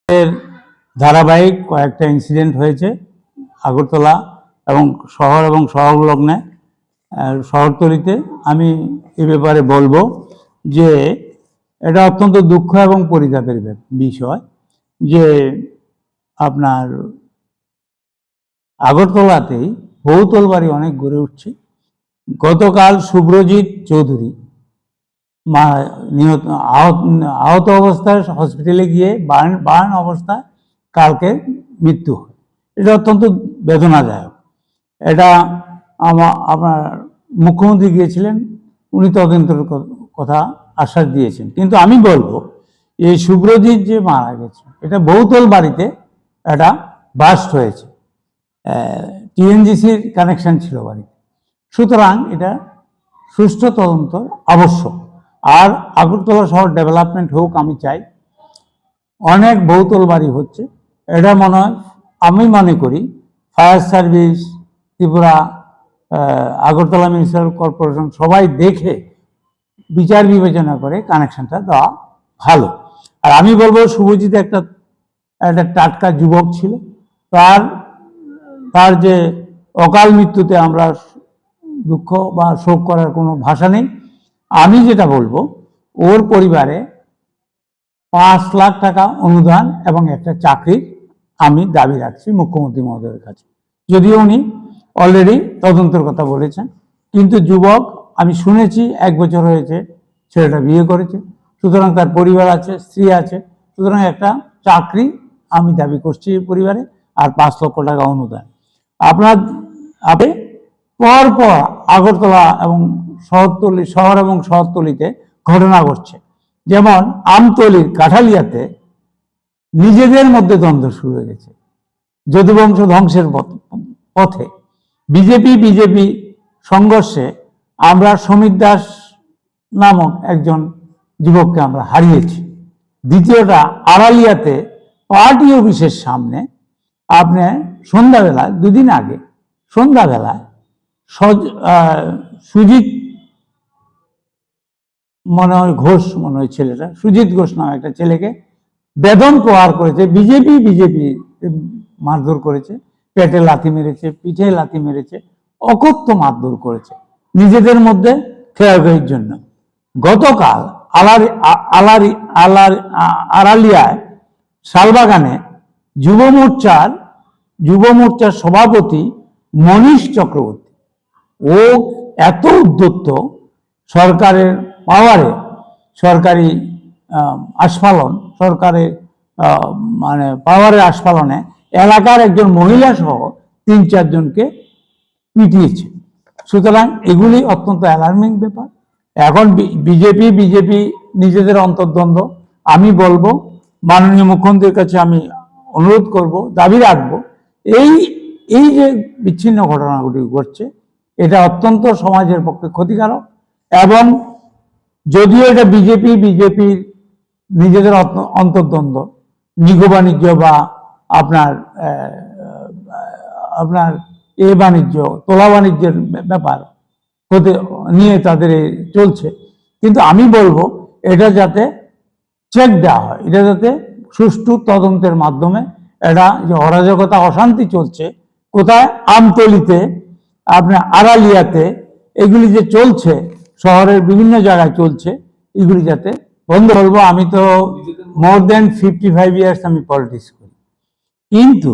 এর ধারাবাহিক কয়েকটা ইনসিডেন্ট হয়েছে আগরতলা এবং সংলগ্নে শহরতলিতে। আমি এ ব্যাপারে বলবো যে এটা অত্যন্ত দুঃখ এবং পরিতাপের বিষয় যে আপনার আগরতলাতেই বহুতল বাড়ি অনেক গড়ে উঠছে। গতকাল শুভ্রজিৎ চৌধুরী আহত অবস্থায় হসপিটালে গিয়ে বার্ন অবস্থায় কালকে মৃত্যু হয়। এটা অত্যন্ত বেদনাদায়ক। এটা আপনার মুখ্যমন্ত্রী গিয়েছিলেন, উনি তদন্তের কথা আশ্বাস দিয়েছেন। কিন্তু আমি বলবো এই শুভ্রজিৎ যে মারা গেছে এটা বহুতল বাড়িতে এটা বাস্ট হয়েছে, টিএনজিসির কানেকশন ছিল বাড়িতে। সুতরাং এটা সুষ্ঠু তদন্ত আবশ্যক। আর আগরতলা শহর ডেভেলপমেন্ট হোক আমি চাই। অনেক বহুতল বাড়ি হচ্ছে, এটা মনে হয় আমি মনে করি fire service, Tripura, Agartala municipal corporation সবাই দেখে বিচার বিবেচনা করে কানেকশনটা দেওয়া ভালো। আর আমি বলবো শুভজিৎ একটা টাটকা যুবক ছিল, তার যে অকাল মৃত্যুতে আমরা দুঃখ বা শোক করার কোনো ভাষা নেই। আমি যেটা বলবো ওর পরিবারে 5 লাখ টাকা অনুদান এবং একটা চাকরির আমি দাবি রাখছি মুখ্যমন্ত্রী মহোদয়ের কাছে, যদিও উনি অলরেডি তদন্তের কথা বলেছেন। কিন্তু যুবক, আমি শুনেছি 1 বছর হয়েছে ছেলেটা বিয়ে করেছে, সুতরাং তার পরিবার আছে, স্ত্রী আছে। সুতরাং একটা চাকরি আমি দাবি করছি পরিবারে, আর 5 লক্ষ টাকা অনুদান। আপনি পরপর আগরতলা এবং শহর এবং শহরতলিতে ঘটনা ঘটছে। যেমন আমতলির কাঠালিয়াতে নিজেদের মধ্যে দ্বন্দ্ব শুরু হয়ে গেছে, যদুবংশ ধ্বংসের পথে। বিজেপি সংঘর্ষে আমরা সমীর দাস নামক একজন যুবককে আমরা হারিয়েছি। দ্বিতীয়টা আড়ালিয়াতে পার্টি অফিসের সামনে আপনি সন্ধ্যাবেলায়, 2 দিন আগে সন্ধ্যাবেলায় সুজিত মনে হয় ঘোষ, মনে হয় ছেলেটা সুজিত ঘোষ নামে একটা ছেলেকে বেদম প্রহার করেছে। বিজেপি মারধর করেছে, পেটে লাথি মেরেছে, পিঠে লাথি মেরেছে, অকথ্য মারধর করেছে নিজেদের মধ্যে খেয়াঘেয়ের জন্য। গতকাল আড়ালিয়ায় শালবাগানে যুব মোর্চার সভাপতি মনীষ চক্রবর্তী, ও এত উদ্যত সরকারের পাওয়ারে, সরকারি আস্ফালন, সরকারের মানে পাওয়ারের আস্ফালনে এলাকার একজন মহিলা সহ 3-4 জনকে পিটিয়েছে। সুতরাং এগুলি অত্যন্ত অ্যালার্মিং ব্যাপার। এখন বিজেপি নিজেদের অন্তর্দ্বন্দ্ব। আমি বলবো মাননীয় মুখ্যমন্ত্রীর কাছে আমি অনুরোধ করব, দাবি রাখবো, এই যে বিচ্ছিন্ন ঘটনাগুলি ঘটছে এটা অত্যন্ত সমাজের পক্ষে ক্ষতিকারক। এবং যদিও এটা বিজেপির নিজেদের অন্তর্দ্বন্দ্ব, নিগো বাণিজ্য বা আপনার বাণিজ্য, তোলা বাণিজ্যের ব্যাপার নিয়ে তাদের চলছে, কিন্তু আমি বলবো এটা যাতে চেক দেওয়া হয়, এটা যাতে সুষ্ঠু তদন্তের মাধ্যমে এটা যে অরাজকতা, অশান্তি চলছে কোথায়, আমতলিতে, আপনার আড়ালিয়াতে, এগুলি যে চলছে শহরের বিভিন্ন জায়গায় চলছে, এগুলি যাতে বন্ধ। বলবো আমি তো মোর দেন 55 ইয়ার্স আমি পলিটিক্স করি, কিন্তু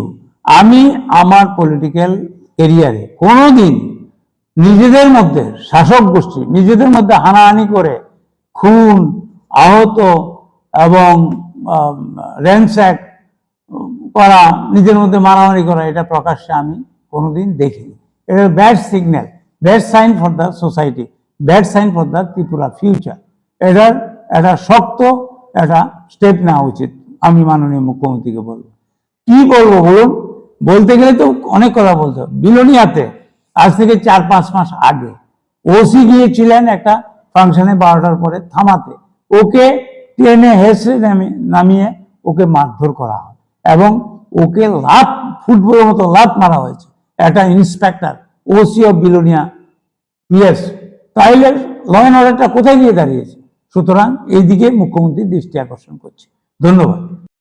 আমি আমার পলিটিক্যাল ক্যারিয়ারে কোনোদিন নিজেদের মধ্যে, শাসক গোষ্ঠী নিজেদের মধ্যে হানাহানি করে খুন, আহত এবং র্যানস্যাক করা, নিজের মধ্যে মারামারি করা, এটা প্রকাশ্যে আমি কোনোদিন দেখিনি। এটা bad signal, bad sign for the society, bad sign for the Tripura future. এটা শক্ত একটা স্টেপ নেওয়া উচিত। আমি মাননীয় মুখ্যমন্ত্রীকে বলবো। কি বলবো বলুন, বলতে গেলে তো অনেক কথা বলতে হবে। বিলোনিয়াতে আজ থেকে 4-5 মাস আগে ওসি গিয়েছিলেন একটা ফাংশনে 12টার পরে থামাতে, ওকে ট্রেনে হেসে নামিয়ে ওকে মারধর করা হয় এবং ওকে ফুটবলের মতো লাত মারা হয়েছে একটা inspector, OC of Belonia PS. তাইলে ল অ্যান্ড অর্ডারটা কোথায় গিয়ে দাঁড়িয়েছে? সুতরাং এই দিকে মুখ্যমন্ত্রী দৃষ্টি আকর্ষণ করছে। ধন্যবাদ।